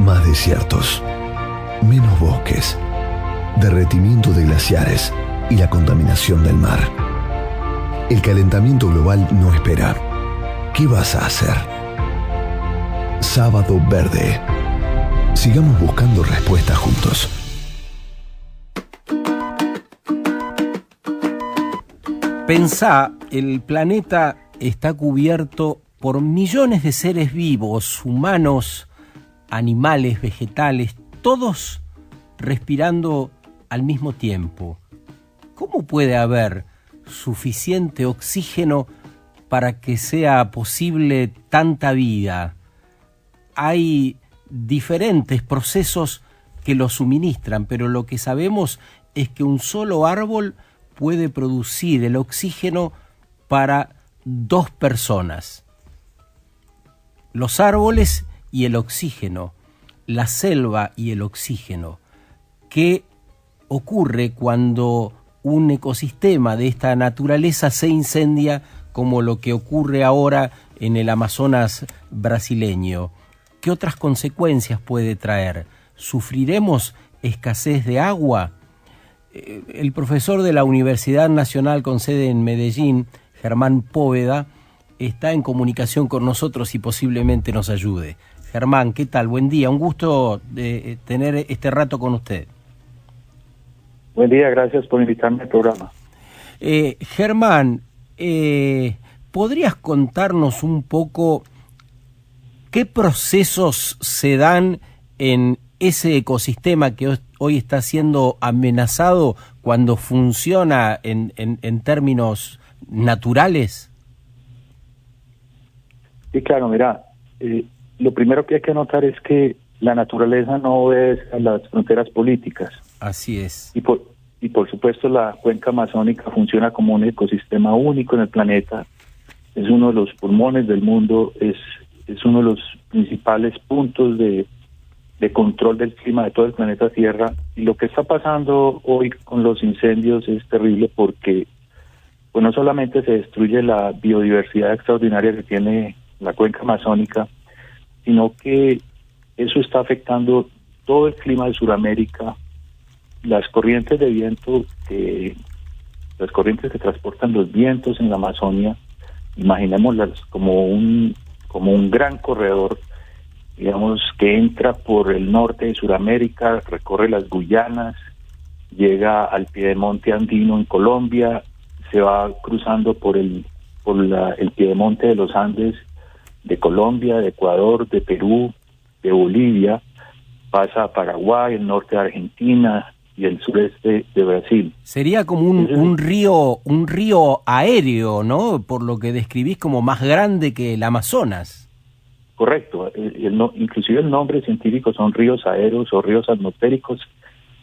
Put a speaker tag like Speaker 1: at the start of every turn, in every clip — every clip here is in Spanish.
Speaker 1: Más desiertos, menos bosques, derretimiento de glaciares y la contaminación del mar. El calentamiento global no espera. ¿Qué vas a hacer? Sábado Verde. Sigamos buscando respuestas juntos.
Speaker 2: Pensá, el planeta está cubierto por millones de seres vivos, humanos, animales, vegetales, todos respirando al mismo tiempo. ¿Cómo puede haber suficiente oxígeno para que sea posible tanta vida? Hay diferentes procesos que lo suministran, pero lo que sabemos es que un solo árbol puede producir el oxígeno para 2 personas. Los árboles y el oxígeno, la selva y el oxígeno. ¿Qué ocurre cuando un ecosistema de esta naturaleza se incendia, como lo que ocurre ahora en el Amazonas brasileño? ¿Qué otras consecuencias puede traer? ¿Sufriremos escasez de agua? El profesor de la Universidad Nacional con sede en Medellín, Germán Póveda, está en comunicación con nosotros y posiblemente nos ayude. Germán, ¿qué tal? Buen día, un gusto de tener este rato con usted.
Speaker 3: Buen día, gracias por invitarme al programa.
Speaker 2: Germán, ¿podrías contarnos un poco qué procesos se dan en ese ecosistema que hoy está siendo amenazado cuando funciona en términos naturales?
Speaker 3: Sí, claro, mira, lo primero que hay que notar es que la naturaleza no obedece a las fronteras políticas.
Speaker 2: Así es.
Speaker 3: Y por supuesto la cuenca amazónica funciona como un ecosistema único en el planeta. Es uno de los pulmones del mundo, es uno de los principales puntos de control del clima de todo el planeta Tierra. Y lo que está pasando hoy con los incendios es terrible porque pues no solamente se destruye la biodiversidad extraordinaria que tiene la cuenca amazónica, sino que eso está afectando todo el clima de Sudamérica, las corrientes de viento, las corrientes que transportan los vientos en la Amazonia, imaginémoslas como un gran corredor, digamos, que entra por el norte de Sudamérica, recorre las Guyanas, llega al piedemonte andino en Colombia, se va cruzando por el piedemonte de los Andes de Colombia, de Ecuador, de Perú, de Bolivia, pasa a Paraguay, el norte de Argentina y el sureste de Brasil.
Speaker 2: Sería como un río aéreo, ¿no? Por lo que describís, como más grande que el Amazonas.
Speaker 3: Correcto, inclusive el nombre científico son ríos aéreos o ríos atmosféricos,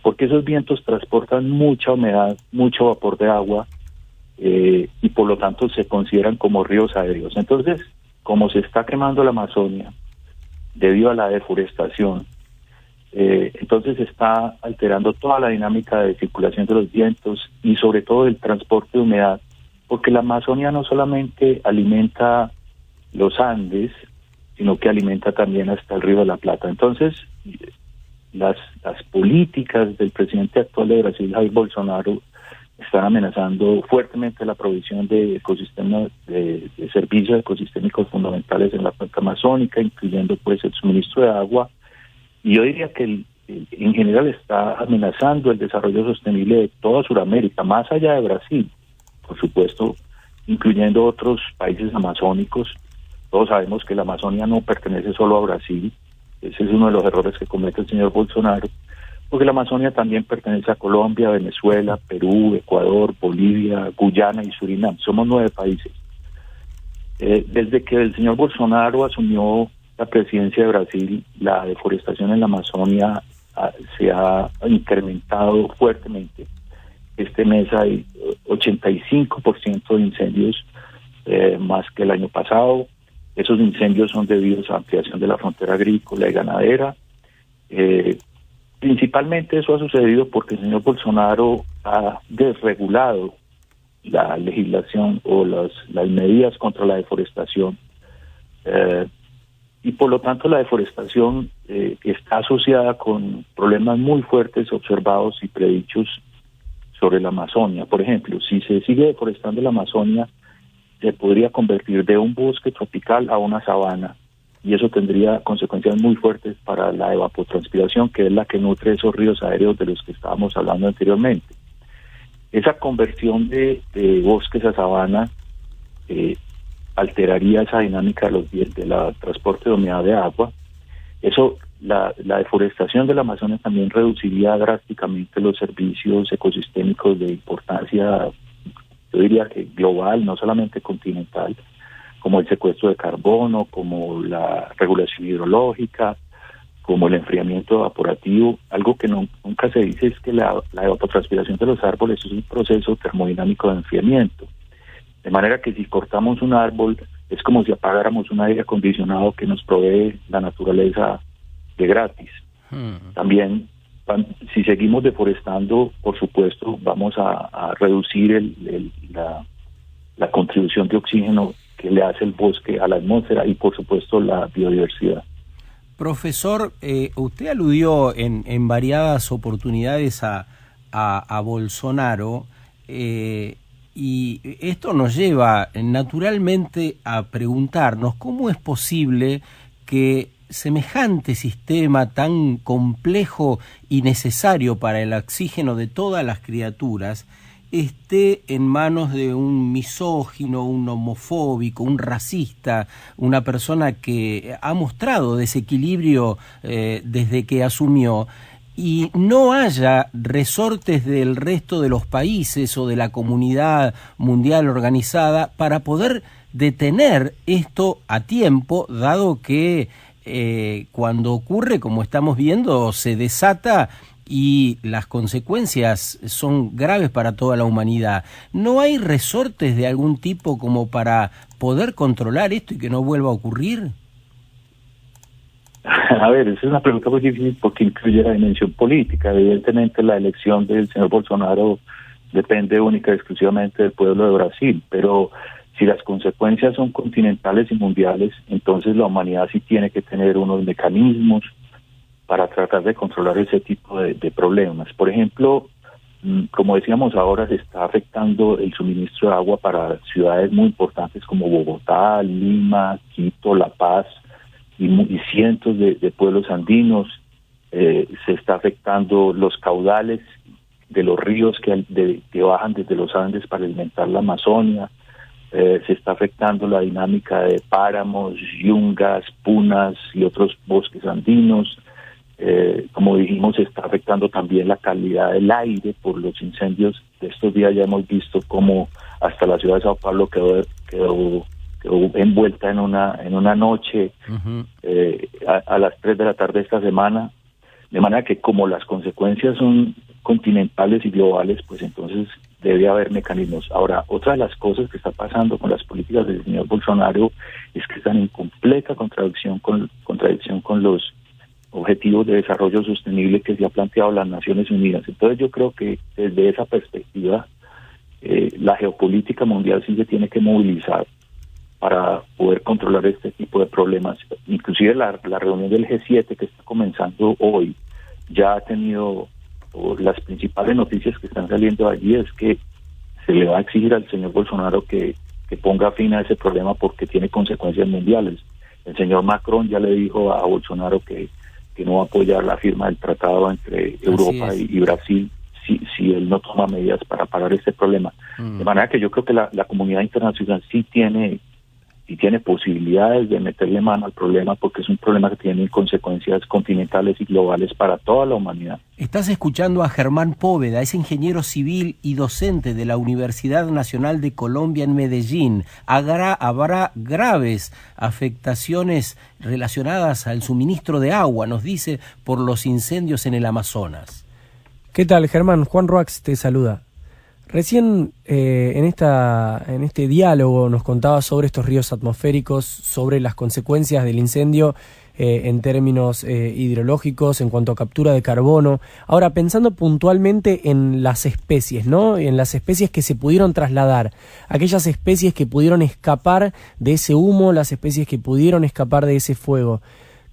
Speaker 3: porque esos vientos transportan mucha humedad, mucho vapor de agua, y por lo tanto se consideran como ríos aéreos. Entonces, como se está quemando la Amazonia debido a la deforestación, entonces se está alterando toda la dinámica de circulación de los vientos y sobre todo el transporte de humedad, porque la Amazonia no solamente alimenta los Andes, sino que alimenta también hasta el Río de la Plata. Entonces, las políticas del presidente actual de Brasil, Jair Bolsonaro, están amenazando fuertemente la provisión de ecosistemas, de servicios ecosistémicos fundamentales en la cuenca amazónica, incluyendo pues el suministro de agua. Y yo diría que en general está amenazando el desarrollo sostenible de toda Sudamérica, más allá de Brasil, por supuesto, incluyendo otros países amazónicos. Todos sabemos que la Amazonia no pertenece solo a Brasil. Ese es uno de los errores que comete el señor Bolsonaro, porque la Amazonia también pertenece a Colombia, Venezuela, Perú, Ecuador, Bolivia, Guyana y Surinam. Somos 9 países. Desde que el señor Bolsonaro asumió la presidencia de Brasil, la deforestación en la Amazonia se ha incrementado fuertemente. Este mes hay 85% de incendios más que el año pasado. Esos incendios son debidos a ampliación de la frontera agrícola y ganadera. Principalmente eso ha sucedido porque el señor Bolsonaro ha desregulado la legislación o las medidas contra la deforestación, y por lo tanto la deforestación está asociada con problemas muy fuertes observados y predichos sobre la Amazonia. Por ejemplo, si se sigue deforestando la Amazonia, se podría convertir de un bosque tropical a una sabana, y eso tendría consecuencias muy fuertes para la evapotranspiración, que es la que nutre esos ríos aéreos de los que estábamos hablando anteriormente. Esa conversión de bosques a sabana alteraría esa dinámica de la transporte de humedad de agua. Eso, la deforestación de la Amazonia también reduciría drásticamente los servicios ecosistémicos de importancia, yo diría que global, no solamente continental, como el secuestro de carbono, como la regulación hidrológica, como el enfriamiento evaporativo. Algo que nunca se dice es que la evapotranspiración de los árboles es un proceso termodinámico de enfriamiento. De manera que si cortamos un árbol, es como si apagáramos un aire acondicionado que nos provee la naturaleza de gratis. También, si seguimos deforestando, por supuesto, vamos a reducir la contribución de oxígeno que le hace el bosque a la atmósfera y, por supuesto, la biodiversidad.
Speaker 2: Profesor, usted aludió en variadas oportunidades a Bolsonaro, y esto nos lleva naturalmente a preguntarnos cómo es posible que semejante sistema tan complejo y necesario para el oxígeno de todas las criaturas esté en manos de un misógino, un homofóbico, un racista, una persona que ha mostrado desequilibrio desde que asumió, y no haya resortes del resto de los países o de la comunidad mundial organizada para poder detener esto a tiempo, dado que cuando ocurre, como estamos viendo, se desata y las consecuencias son graves para toda la humanidad. ¿No hay resortes de algún tipo como para poder controlar esto y que no vuelva a ocurrir?
Speaker 3: A ver, esa es una pregunta muy difícil porque incluye la dimensión política. Evidentemente la elección del señor Bolsonaro depende única y exclusivamente del pueblo de Brasil, pero si las consecuencias son continentales y mundiales, entonces la humanidad sí tiene que tener unos mecanismos para tratar de controlar ese tipo de problemas. Por ejemplo, como decíamos ahora, se está afectando el suministro de agua para ciudades muy importantes como Bogotá, Lima, Quito, La Paz y cientos de pueblos andinos. Se está afectando los caudales de los ríos que bajan desde los Andes para alimentar la Amazonia. Se está afectando la dinámica de páramos, yungas, punas y otros bosques andinos. Como dijimos, se está afectando también la calidad del aire por los incendios de estos días. Ya hemos visto cómo hasta la ciudad de Sao Paulo quedó envuelta en una noche a las 3 de la tarde esta semana, de manera que como las consecuencias son continentales y globales, pues entonces debe haber mecanismos. Ahora, otra de las cosas que está pasando con las políticas del señor Bolsonaro es que están en completa contradicción con los objetivos de desarrollo sostenible que se ha planteado las Naciones Unidas. Entonces yo creo que desde esa perspectiva la geopolítica mundial sí se tiene que movilizar para poder controlar este tipo de problemas. Inclusive la reunión del G7 que está comenzando hoy ya ha tenido, las principales noticias que están saliendo allí es que se le va a exigir al señor Bolsonaro que ponga fin a ese problema porque tiene consecuencias mundiales. El señor Macron ya le dijo a Bolsonaro que no va a apoyar la firma del tratado entre Europa y Brasil si él no toma medidas para parar este problema. De manera que yo creo que la comunidad internacional sí tiene posibilidades de meterle mano al problema porque es un problema que tiene consecuencias continentales y globales para toda la humanidad.
Speaker 2: Estás escuchando a Germán Póveda, es ingeniero civil y docente de la Universidad Nacional de Colombia en Medellín. Habrá graves afectaciones relacionadas al suministro de agua, nos dice, por los incendios en el Amazonas.
Speaker 4: ¿Qué tal, Germán? Juan Roax te saluda. Recién en este diálogo nos contabas sobre estos ríos atmosféricos, sobre las consecuencias del incendio en términos hidrológicos, en cuanto a captura de carbono. Ahora, pensando puntualmente en las especies, ¿no? En las especies que se pudieron trasladar, aquellas especies que pudieron escapar de ese humo, las especies que pudieron escapar de ese fuego.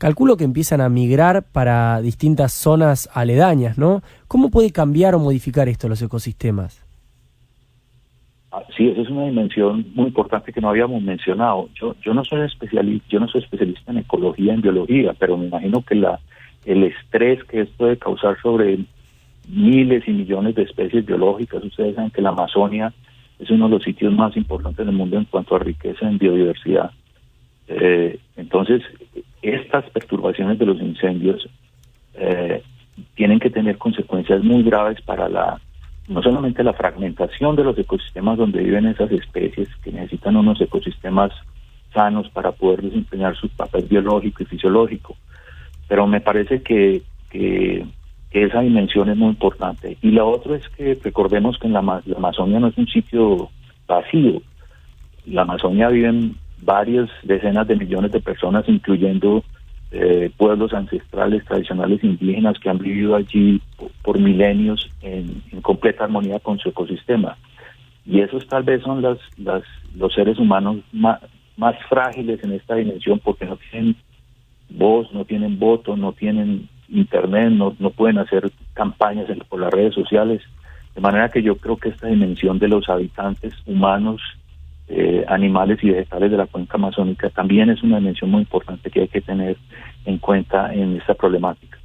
Speaker 4: calculo que empiezan a migrar para distintas zonas aledañas, ¿no? ¿Cómo puede cambiar o modificar esto los ecosistemas?
Speaker 3: Sí, esa es una dimensión muy importante que no habíamos mencionado. Yo no soy especialista en ecología, en biología, pero me imagino que el estrés que esto puede causar sobre miles y millones de especies biológicas. Ustedes saben que la Amazonia es uno de los sitios más importantes del mundo en cuanto a riqueza en biodiversidad. Entonces, estas perturbaciones de los incendios tienen que tener consecuencias muy graves para no solamente la fragmentación de los ecosistemas donde viven esas especies, que necesitan unos ecosistemas sanos para poder desempeñar su papel biológico y fisiológico, pero me parece que esa dimensión es muy importante. Y la otra es que recordemos que la Amazonia no es un sitio vacío. En la Amazonia viven varias decenas de millones de personas, incluyendo pueblos ancestrales, tradicionales indígenas que han vivido allí por milenios en completa armonía con su ecosistema. Y esos tal vez son los seres humanos más frágiles en esta dimensión, porque no tienen voz, no tienen voto, no tienen internet, no pueden hacer campañas por las redes sociales. De manera que yo creo que esta dimensión de los habitantes humanos, animales y vegetales de la cuenca amazónica también es una dimensión muy importante que hay que tener en cuenta en esta problemática.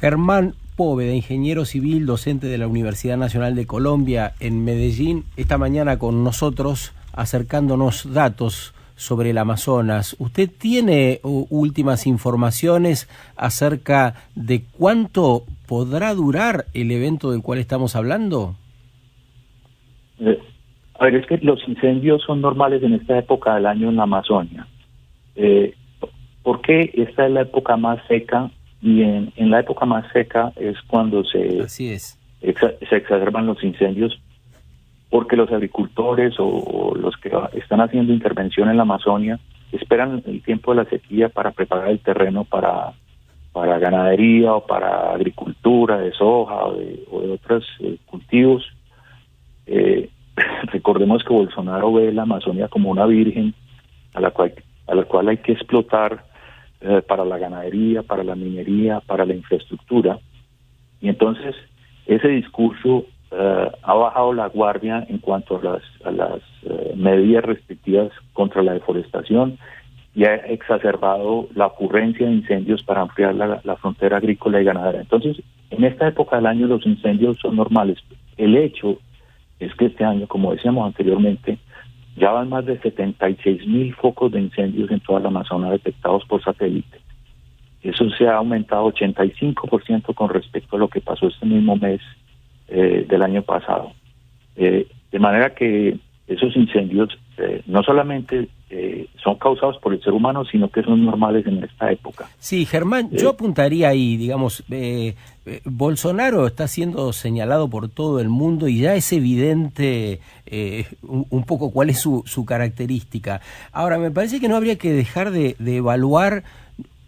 Speaker 2: Germán Poveda, ingeniero civil, docente de la Universidad Nacional de Colombia en Medellín, esta mañana con nosotros acercándonos datos sobre el Amazonas. ¿Usted tiene últimas informaciones acerca de cuánto podrá durar el evento del cual estamos hablando?
Speaker 3: A ver, es que los incendios son normales en esta época del año en la Amazonia. ¿Por qué esta es la época más seca? Y en la época más seca es cuando se exacerban los incendios, porque los agricultores o los que están haciendo intervención en la Amazonia esperan el tiempo de la sequía para preparar el terreno para ganadería o para agricultura de soja o de otros cultivos. Recordemos que Bolsonaro ve la Amazonia como una virgen a la cual hay que explotar para la ganadería, para la minería, para la infraestructura. Y entonces ese discurso ha bajado la guardia en cuanto a las medidas restrictivas contra la deforestación y ha exacerbado la ocurrencia de incendios para ampliar la frontera agrícola y ganadera. Entonces, en esta época del año los incendios son normales. El hecho es que este año, como decíamos anteriormente, ya van más de 76,000 focos de incendios en toda la Amazonia detectados por satélite. Eso se ha aumentado 85% con respecto a lo que pasó este mismo mes del año pasado. De manera que esos incendios no solamente son causados por el ser humano, sino que son normales en esta época.
Speaker 2: Sí, Germán, yo apuntaría ahí, digamos, Bolsonaro está siendo señalado por todo el mundo y ya es evidente un poco cuál es su característica. Ahora, me parece que no habría que dejar de evaluar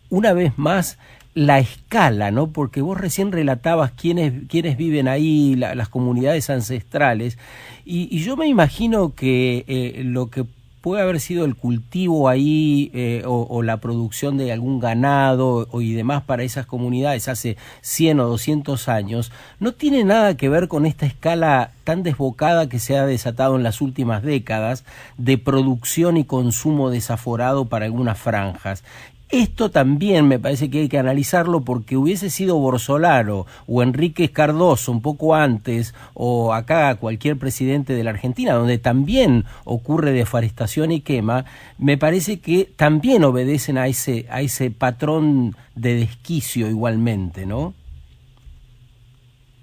Speaker 2: una vez más la escala, ¿no? Porque vos recién relatabas quiénes viven ahí, las comunidades ancestrales, y yo me imagino que lo que puede haber sido el cultivo ahí o la producción de algún ganado y demás para esas comunidades hace 100 o 200 años, no tiene nada que ver con esta escala tan desbocada que se ha desatado en las últimas décadas de producción y consumo desaforado para algunas franjas. Esto también me parece que hay que analizarlo, porque hubiese sido Bolsonaro o Enrique Cardoso un poco antes, o acá cualquier presidente de la Argentina, donde también ocurre deforestación y quema, me parece que también obedecen a ese patrón de desquicio igualmente, ¿no?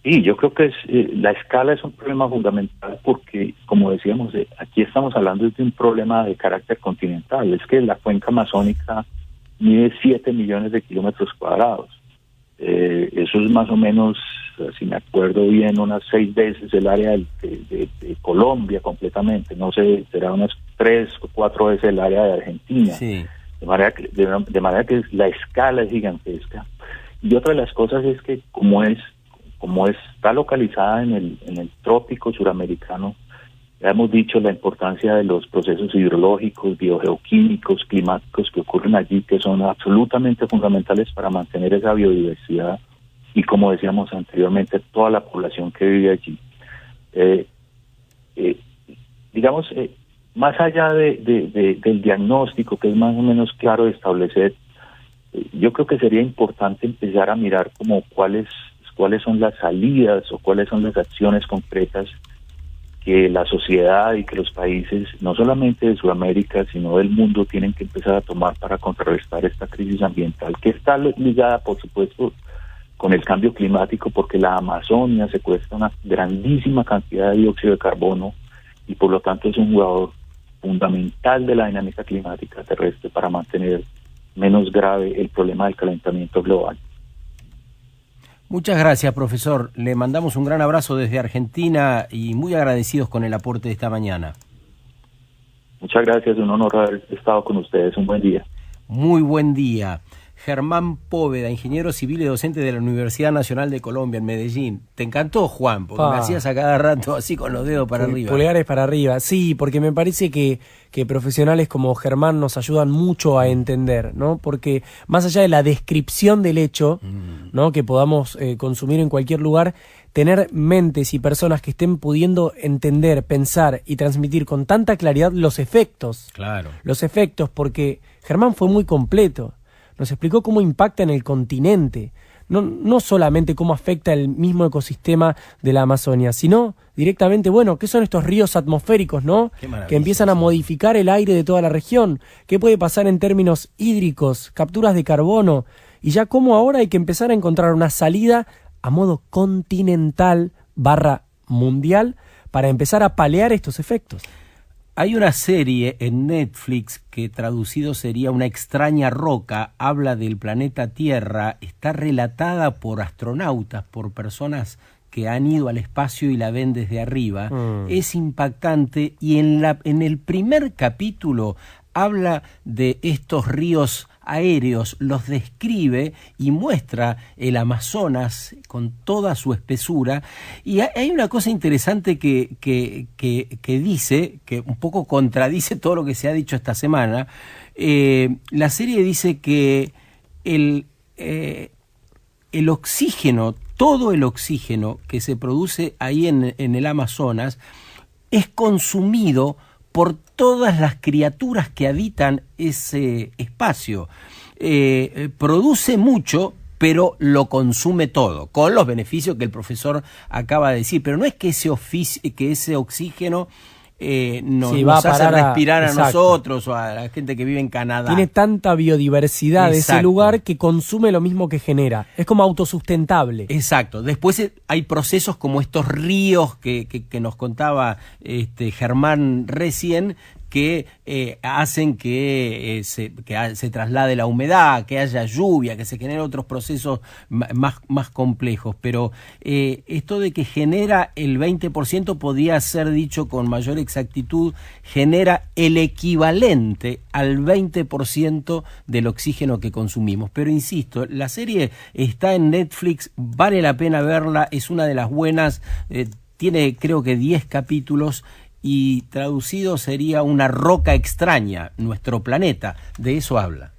Speaker 3: Sí, yo creo que la escala es un problema fundamental porque, como decíamos, aquí estamos hablando de un problema de carácter continental. Es que la cuenca amazónica mide 7 millones de kilómetros cuadrados. Eso es más o menos, si me acuerdo bien, unas 6 veces el área de Colombia completamente. No sé, será unas 3 o 4 veces el área de Argentina.
Speaker 2: Sí.
Speaker 3: De manera que la escala es gigantesca. Y otra de las cosas es que como está localizada en el trópico suramericano, Ya hemos dicho la importancia de los procesos hidrológicos, biogeoquímicos, climáticos que ocurren allí, que son absolutamente fundamentales para mantener esa biodiversidad y, como decíamos anteriormente, toda la población que vive allí. Más allá del diagnóstico, que es más o menos claro de establecer, yo creo que sería importante empezar a mirar como cuáles son las salidas o cuáles son las acciones concretas que la sociedad y que los países, no solamente de Sudamérica, sino del mundo, tienen que empezar a tomar para contrarrestar esta crisis ambiental, que está ligada, por supuesto, con el cambio climático, porque la Amazonia secuestra una grandísima cantidad de dióxido de carbono y por lo tanto es un jugador fundamental de la dinámica climática terrestre para mantener menos grave el problema del calentamiento global.
Speaker 2: Muchas gracias, profesor. Le mandamos un gran abrazo desde Argentina y muy agradecidos con el aporte de esta mañana.
Speaker 3: Muchas gracias, un honor haber estado con ustedes. Un buen día.
Speaker 2: Muy buen día. Germán Póveda, ingeniero civil y docente de la Universidad Nacional de Colombia en Medellín. Te encantó, Juan, porque me hacías a cada rato así con los dedos para arriba.
Speaker 4: Polegares para arriba, sí, porque me parece que profesionales como Germán nos ayudan mucho a entender, ¿no? Porque más allá de la descripción del hecho, ¿no?, que podamos consumir en cualquier lugar, tener mentes y personas que estén pudiendo entender, pensar y transmitir con tanta claridad los efectos.
Speaker 2: Claro.
Speaker 4: Los efectos, porque Germán fue muy completo. Nos explicó cómo impacta en el continente, no solamente cómo afecta el mismo ecosistema de la Amazonia, sino directamente, bueno, ¿qué son estos ríos atmosféricos, no? Que empiezan a modificar el aire de toda la región, qué puede pasar en términos hídricos, capturas de carbono, y ya cómo ahora hay que empezar a encontrar una salida a modo continental / mundial para empezar a paliar estos efectos.
Speaker 2: Hay una serie en Netflix que traducido sería Una extraña roca, habla del planeta Tierra, está relatada por astronautas, por personas que han ido al espacio y la ven desde arriba. Es impactante y en el primer capítulo habla de estos ríos aéreos, los describe y muestra el Amazonas con toda su espesura. Y hay una cosa interesante que dice, que un poco contradice todo lo que se ha dicho esta semana. La serie dice que el oxígeno, todo el oxígeno que se produce ahí en el Amazonas es consumido por todas las criaturas que habitan ese espacio. Produce mucho, pero lo consume todo, con los beneficios que el profesor acaba de decir. Pero no es que ese oxígeno nos hace respirar a nosotros o a la gente que vive en Canadá.
Speaker 4: Tiene tanta biodiversidad ese lugar que consume lo mismo que genera. Es como autosustentable.
Speaker 2: Exacto. Después hay procesos como estos ríos que nos contaba Germán recién, que hacen que se traslade la humedad, que haya lluvia, que se generen otros procesos más complejos. Pero esto de que genera el 20% podría ser dicho con mayor exactitud, genera el equivalente al 20% del oxígeno que consumimos. Pero insisto, la serie está en Netflix, vale la pena verla, es una de las buenas, tiene creo que 10 capítulos, y traducido sería Una roca extraña, nuestro planeta, de eso habla.